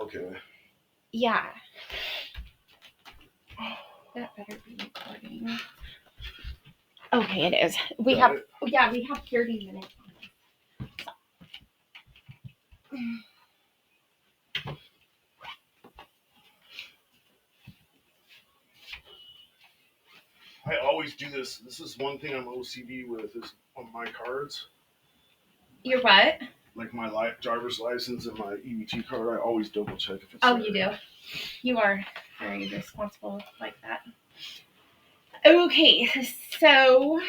Okay. Yeah. That better be recording. Okay, it is. We have 30 minutes. I always do this. This is one thing I'm OCD with is on my cards. Your what? Like my driver's license and my EBT card, I always double check if it's Oh, there. you do. You are very responsible like that. Okay, so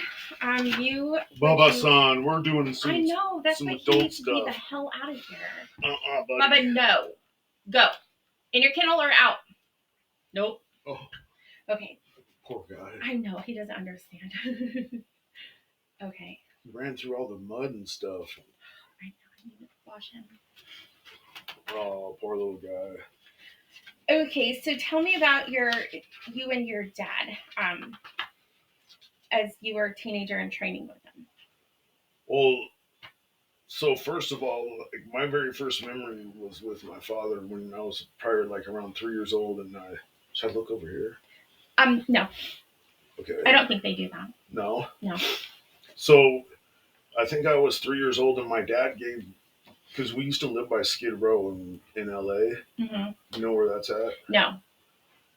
you. Baba-san, we're doing some. I know that's some why he adult needs to be the stuff. hell out of here. Buddy. Baba, no. Go. In your kennel or out? Nope. Oh. Okay. Poor guy. I know he doesn't understand. Okay. He ran through all the mud and stuff. I know. I need to wash him. Oh, poor little guy. Okay, so tell me about you and your dad, as you were a teenager and training with him. Well, so first of all, like, my very first memory was with my father when I was probably like around 3 years old, and should I look over here? No. Okay. I don't think they do that. No? No. So, I think I was 3 years old, and my dad gave, because we used to live by Skid Row in LA. Mm-hmm. You know where that's at? No.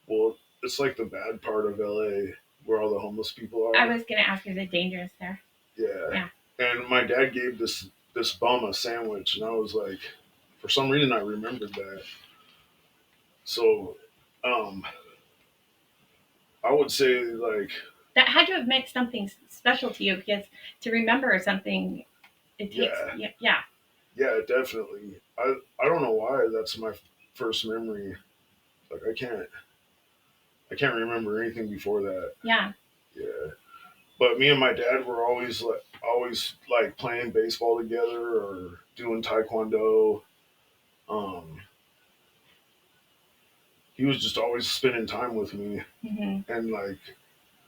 Well, it's like the bad part of LA where all the homeless people are. I was going to ask, is it dangerous there? Yeah. And my dad gave this bum a sandwich, and I was like, for some reason I remembered that. So, I would say like that had to have meant something special to you, because to remember something, it takes yeah. Yeah, definitely. I don't know why that's my first memory. Like I can't remember anything before that. Yeah. Yeah. But me and my dad were always playing baseball together or doing taekwondo. He was just always spending time with me, mm-hmm. and like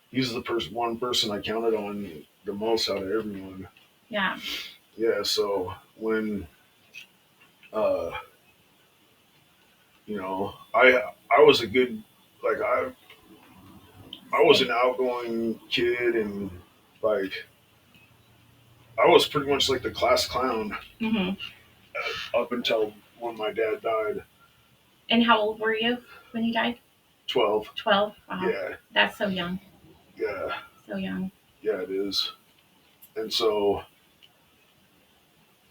he's the one person I counted on the most out of everyone. Yeah. Yeah. So when, I was a good, like I was an outgoing kid, and like I was pretty much like the class clown. Mm-hmm. Up until when my dad died. And how old were you when he died? 12. 12? Wow. Yeah. That's so young. Yeah. So young. Yeah, it is. And so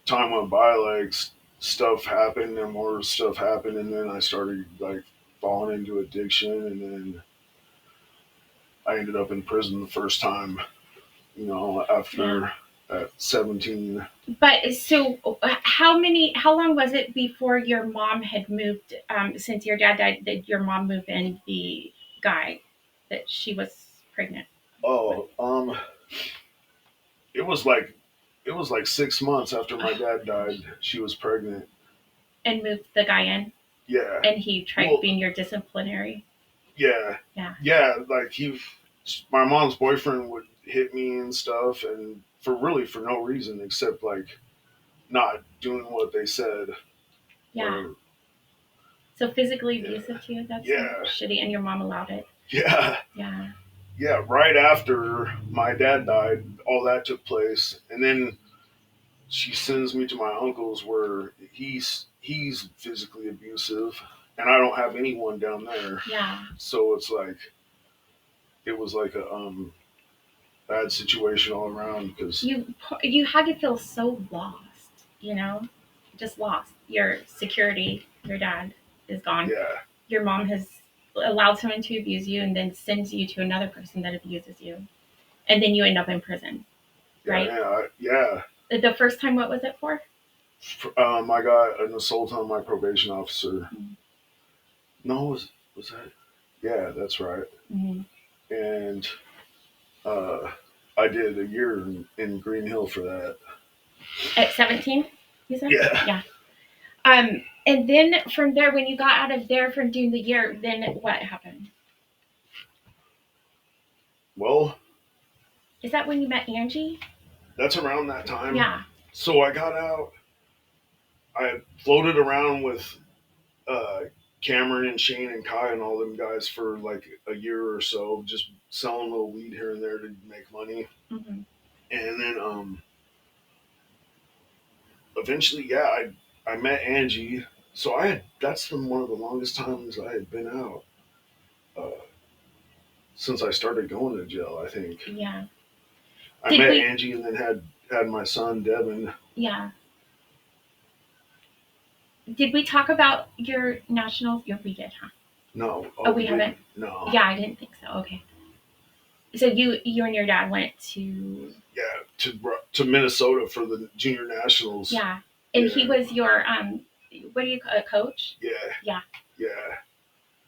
time went by, like stuff happened and more stuff happened, and then I started like falling into addiction, and then I ended up in prison the first time, after at 17. But so how long was it before your mom had moved, since your dad died, that your mom moved in the guy that she was pregnant? Oh, it was like 6 months after my dad died, she was pregnant. And moved the guy in? Yeah. And he tried being your disciplinary? Yeah. Yeah. Yeah, like my mom's boyfriend would hit me and stuff, and for no reason except like not doing what they said. Yeah. So physically abusive to you? That's shitty, and your mom allowed it? Yeah. Yeah. Yeah, right after my dad died, all that took place, and then she sends me to my uncle's where he's physically abusive, and I don't have anyone down there. Yeah. So it's like it was like a bad situation all around, because you had to feel so lost, just lost. Your security, your dad is gone. Yeah. Your mom has allowed someone to abuse you, and then sends you to another person that abuses you, and then you end up in prison, right? Yeah. The first time, what was it for? I got an assault on my probation officer. Mm-hmm. No, was that? Yeah, that's right. Mm-hmm. And I did a year in Green Hill for that. At 17, you said? Yeah. Yeah. And then from there, when you got out of there from doing the year, then what happened? Well, is that when you met Angie? That's around that time. Yeah. So I got out. I floated around with Cameron and Shane and Kai and all them guys for like a year or so, just selling a little weed here and there to make money. Mm-hmm. And then eventually, yeah, I met Angie. So that's been one of the longest times I had been out uh, since I started going to jail. I think Yeah. I Did met we? Angie and then had my son Devin. Yeah. Did we talk about your national? Yeah, we did, huh? No, Oh, oh, we we haven't. didn't. No, Yeah, I didn't think so. Okay. So you and your dad went to. yeah, to Minnesota for the junior nationals. Yeah, and he Yeah. was your what do you call a coach? Yeah, Yeah, yeah,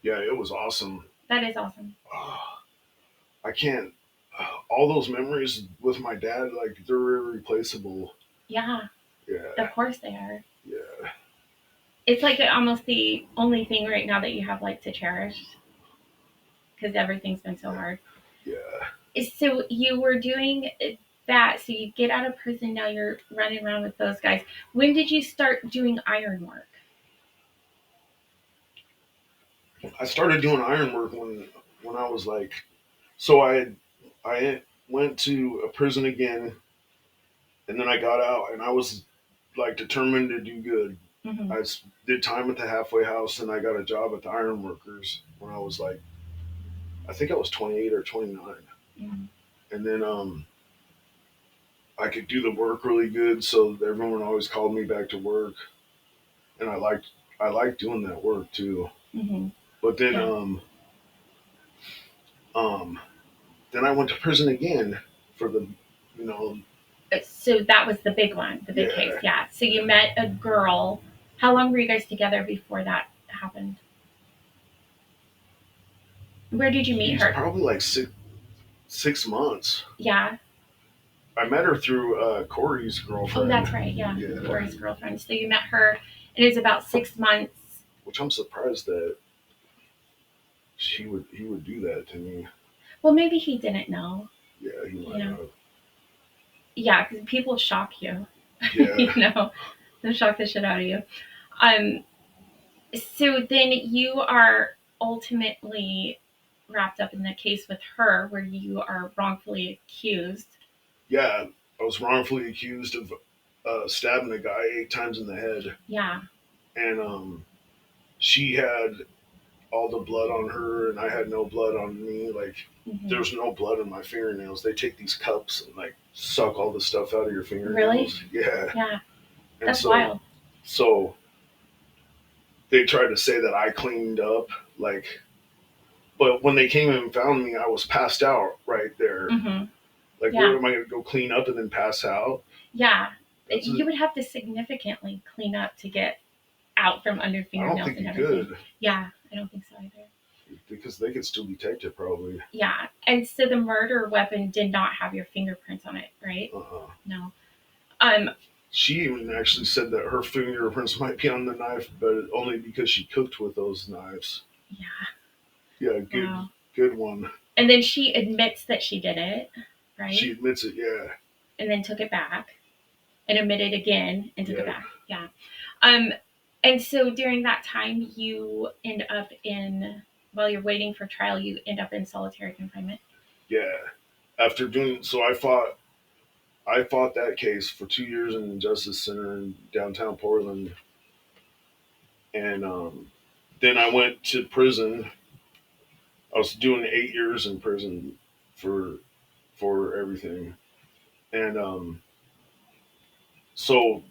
yeah. It was awesome. that is awesome. Oh, I can't. All those memories with my dad, like they're irreplaceable. Yeah, Yeah, of course they are. yeah, It's like almost the only thing right now that you have like to cherish because everything's been so hard. yeah. So you were doing that. So you get out of prison. Now you're running around with those guys. When did you start doing iron work? I started doing ironwork when I was like, so I went to a prison again, and then I got out, and I was like determined to do good. Mm-hmm. Did time at the halfway house, and I got a job at the ironworkers when I was like, I think I was 28 or 29, Mm-hmm. and then I could do the work really good, so everyone always called me back to work, and I liked doing that work too. Mm-hmm. But then Yeah. um then I went to prison again for the you know So that was the big one, the big case. yeah Yeah. So you met a girl. How long were you guys together before that happened? Where did you meet he's her? probably like 6 months. Yeah. I met her through Corey's Oh, girlfriend. that's right. Yeah. Yeah, Corey's girlfriend. So you met her. It is about 6 months. which I'm surprised that he would do that to me. Well, maybe he didn't know. Yeah, he You might know. have. Yeah, because people shock you. Yeah, They'll shock the shit out of you. Um. So then you are ultimately wrapped up in the case with her, where you are wrongfully accused. yeah. I was wrongfully accused of stabbing a guy 8 times in the head, Yeah. and she had all the blood on her, and I had no blood on me. Like Hmm. there's no blood in my fingernails. They take these cups and like suck all the stuff out of your Really? fingernails. Yeah, Yeah. and That's wild. so they tried to say that I cleaned up, like, but when they came and found me, I was passed out right there. Hmm. Like, where Yeah. am I going to go clean up and then pass out? Yeah. That's You would have to significantly clean up to get out from under I don't fingernails think and you everything. could Yeah, I don't think so either. because they could still detect it probably. Yeah. And so the murder weapon did not have your fingerprints on it, right? Uh-uh. No. Um, She even actually said that her fingerprints might be on the knife, but only because she cooked with those knives. yeah. Yeah, Wow. good one. And then she admits that she did it, right? She admits it. Yeah, And then took it back and admitted again and took it yeah, back. Yeah. Um, and so during that time, you end up in, while you're waiting for trial, you end up in solitary confinement. yeah. After doing so, I fought that case for 2 years in the Justice Center in downtown Portland, and then I went to prison. I was doing 8 years in prison for everything, and so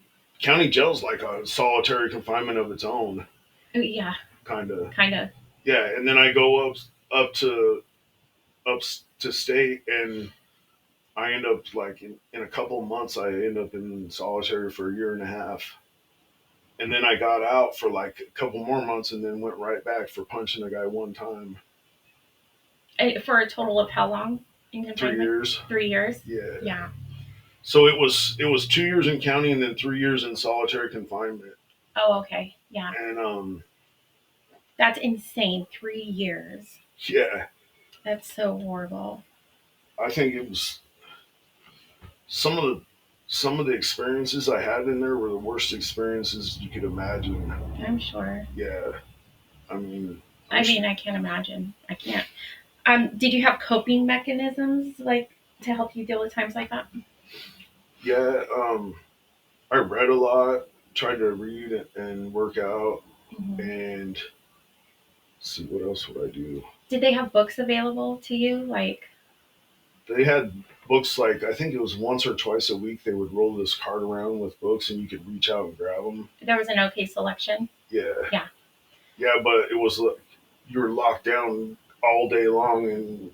county jail's like a solitary confinement of its own, Oh, yeah, kind of. kind of. Yeah, and then I go up to state, and I end up like in a couple of months. I end up in solitary for a year and a half, and then I got out for like a couple more months, and then went right back for punching a guy one time. For a total of how long in 3 years. 3 years? Yeah. Yeah. So it was 2 years in county and then 3 years in solitary confinement. Oh, okay. Yeah. And That's insane. 3 years. yeah, That's so horrible. I think it was some of the experiences I had in there were the worst experiences you could imagine. I'm sure. Yeah. I mean, I mean, I can't imagine. I can't. Did you have coping mechanisms like to help you deal with times like that? yeah, I read a lot, tried to read and work out, Hmm. and see what else would I do. Did they have books available to you? Like, They had books like I think it was once or twice a week they would roll this cart around with books and you could reach out and grab them. there was an okay selection? Yeah, Yeah. yeah, but it was like you were locked down all day long, and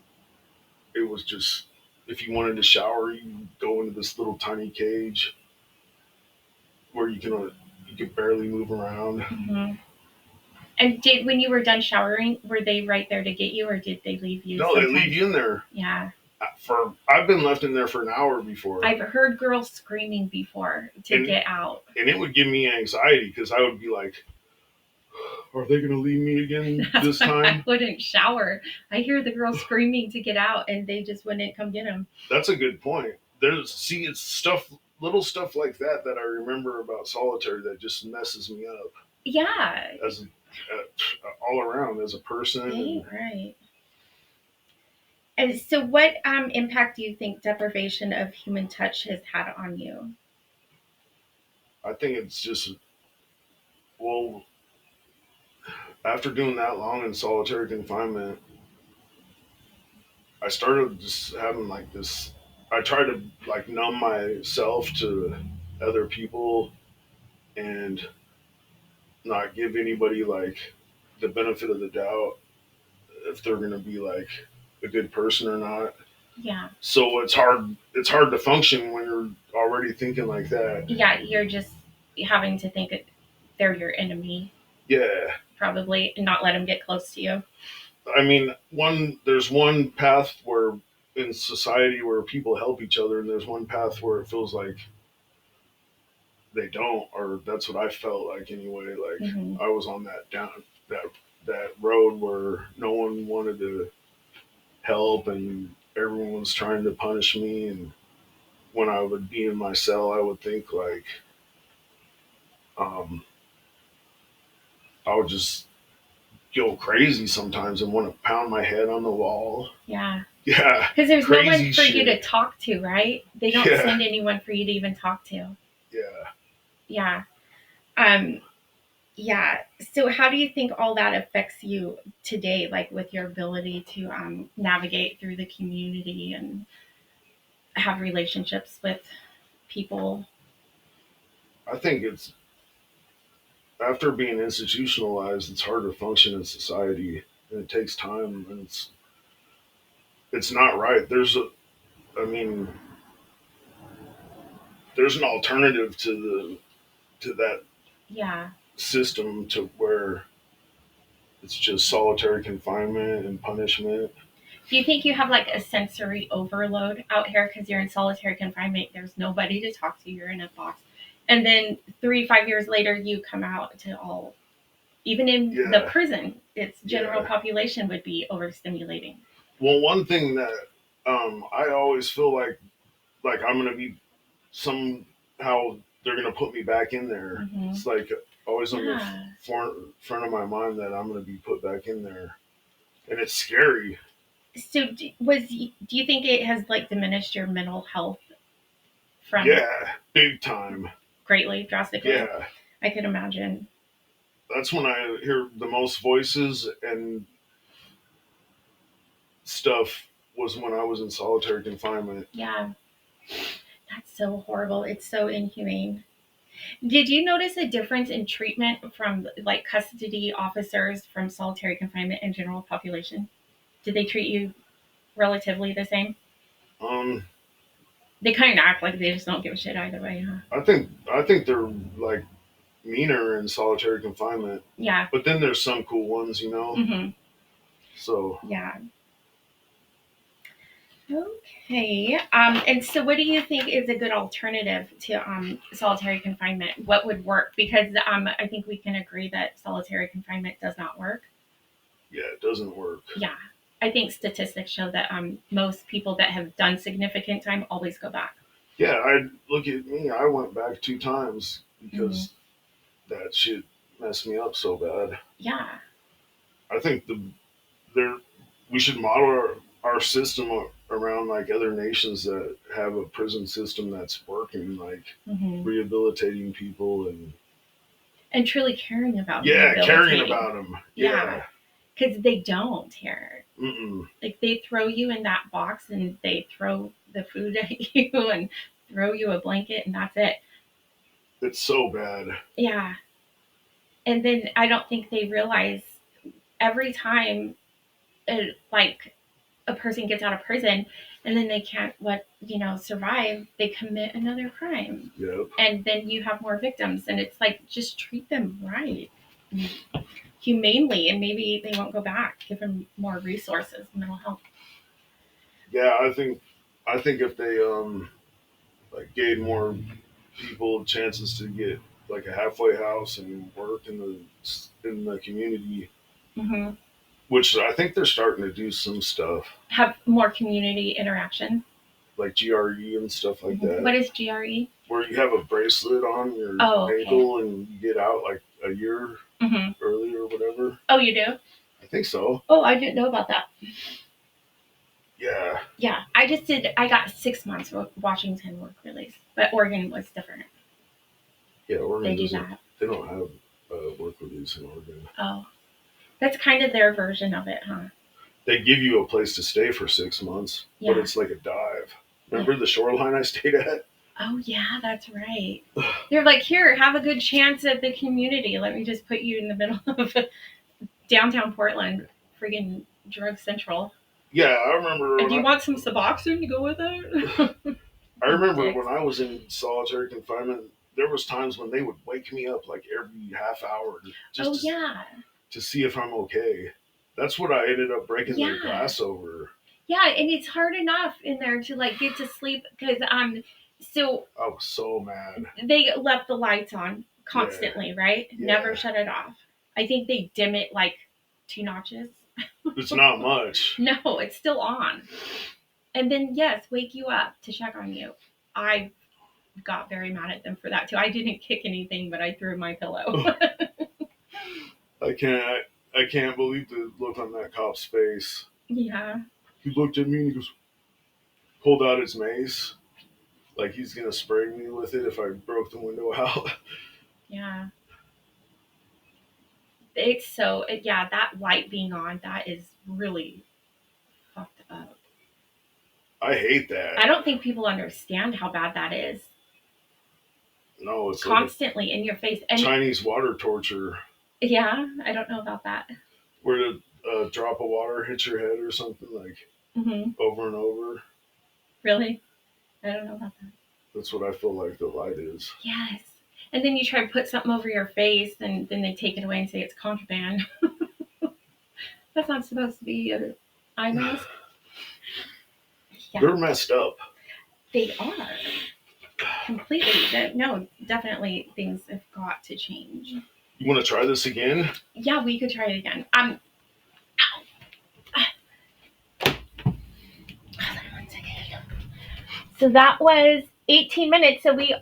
it was just if you wanted to shower, you go into this little tiny cage where you can barely move around. Hmm. And did when you were done showering, were they right there to get you, or did they leave you No, they leave sometimes? you in there. Yeah, For I've been left in there for an hour before, I've heard girls screaming before to and get out. and it would give me anxiety because I would be like, "Are they going to leave me again That's this why I time?" wouldn't shower. I hear the girls screaming to get out, and they just wouldn't come get them. That's a good point. It's stuff, little stuff like that that I remember about solitary that just messes me up Yeah, as all around as a person, right, and right. And so, what impact do you think deprivation of human touch has had on you? I think it's just well after doing that long in solitary confinement, I started just having like this. I tried to like numb myself to other people and not give anybody like the benefit of the doubt if they're going to be like a good person or not. Yeah, So it's hard. It's hard to function when you're already thinking like that. yeah, you're just having to think that they're your enemy, Yeah, probably, and not let them get close to you. I mean, there's one path where in society where people help each other, and there's one path where it feels like they don't, or that's what I felt like anyway. Like Hmm. I was on that that road where no one wanted to help, and everyone was trying to punish me. And when I would be in my cell, I would think like um, I would just go crazy sometimes and want to pound my head on the wall. Yeah, Yeah, because there's no one crazy for you to shit. talk to, right? They don't Yeah, send anyone for you to even talk to. yeah. Yeah. Um, yeah. So, how do you think all that affects you today, like with your ability to navigate through the community and have relationships with people? I think it's after being institutionalized, it's hard to function in society, and it takes time, and it's not right. I mean, there's an alternative to that Yeah. system to where it's just solitary confinement and punishment. Do you think you have like a sensory overload out here because you're in solitary confinement? There's nobody to talk to. You're in a box. And then 3, 5 years later, you come out to all, even in the Yeah, prison, its general yeah. population would be overstimulating. Well, one thing that I always feel like I'm gonna be somehow they're gonna put me back in there. Hmm. It's like always on the Yeah. front of my mind that I'm gonna be put back in there, and it's scary. So, do you think it has like diminished your mental health from Yeah, big time. greatly, drastically? Yeah, I could imagine. that's when I hear the most voices and stuff was when I was in solitary confinement. Yeah, that's so horrible. It's so inhumane. Did you notice a difference in treatment from like custody officers from solitary confinement and general population? Did they treat you relatively the same? Um, They kind of act like they just don't give a shit either way, huh? I think they're like meaner in solitary confinement, Yeah. but then there's some cool ones, you know. Hmm. So Yeah. Okay. And so, what do you think is a good alternative to solitary confinement? What would work? Because I think we can agree that solitary confinement does not work. yeah, it doesn't work. Yeah. I think statistics show that most people that have done significant time always go back. Yeah, I look at me. I went back 2 times Hmm. because that shit messed me up so bad. Yeah. I think there we should model our system around like other nations that have a prison system that's working, like rehabilitating people and truly caring about caring rehabilitating. about them. Yeah, because they don't here. Mm-mm. Like they throw you in that box and they throw the food at you and throw you a blanket and that's it. It's so bad. Yeah, and then I don't think they realize every time, like a person gets out of prison and then they can't survive, they commit another crime. Yep. And then you have more victims and it's like just treat them right, humanely, and maybe they won't go back. Give them more resources, mental health. Yeah, I think if they like gave more people chances to get like a halfway house and work in the community, Mm-hmm. which I think they're starting to do some stuff. Have more community interaction, like GRE and stuff like that. What is GRE? Where you have a bracelet on your ankle and you get out like a year early or whatever. Oh, you do? I think so. Oh, I didn't know about that. Yeah. Yeah, I got 6 months Washington work release, but Oregon was different. Yeah, Oregon they do that. They don't have work release in Oregon. Oh, that's kind of their version of it, huh? They give you a place to stay for 6 months, but it's like a dive. Remember the shoreline I stayed at? Oh, yeah, that's right. They're like, here, have a good chance at the community. Let me just put you in the middle of downtown Portland, friggin' drug central. Yeah, I remember. And do you want some Suboxone to go with it? I remember when I was in solitary confinement, there was times when they would wake me up like every half hour to see if I'm okay. That's what I ended up breaking their glass over. Yeah, and it's hard enough in there to like get to sleep because so I was so mad. They left the lights on constantly, right? Yeah. Never shut it off. I think they dim it like 2 notches. It's not much. No, it's still on. And then yes, wake you up to check on you. I got very mad at them for that too. I didn't kick anything, but I threw my pillow. I can't believe the look on that cop's face. Yeah. He looked at me and he goes, pulled out his mace, like he's gonna spray me with it if I broke the window out. Yeah. It's so that light being on, that is really fucked up. I hate that. I don't think people understand how bad that is. No, it's constantly like in your face. And Chinese water torture. Yeah, I don't know about that. Where a drop of water hits your head or something, like over and over. Really? I don't know about that. That's what I feel like the light is. Yes. And then you try to put something over your face, and then they take it away and say it's contraband. That's not supposed to be an eye mask. Yeah. They're messed up. They are. Completely. No, definitely things have got to change. You want to try this again? Yeah, we could try it again. Hold on 1 second. So that was 18 minutes. So we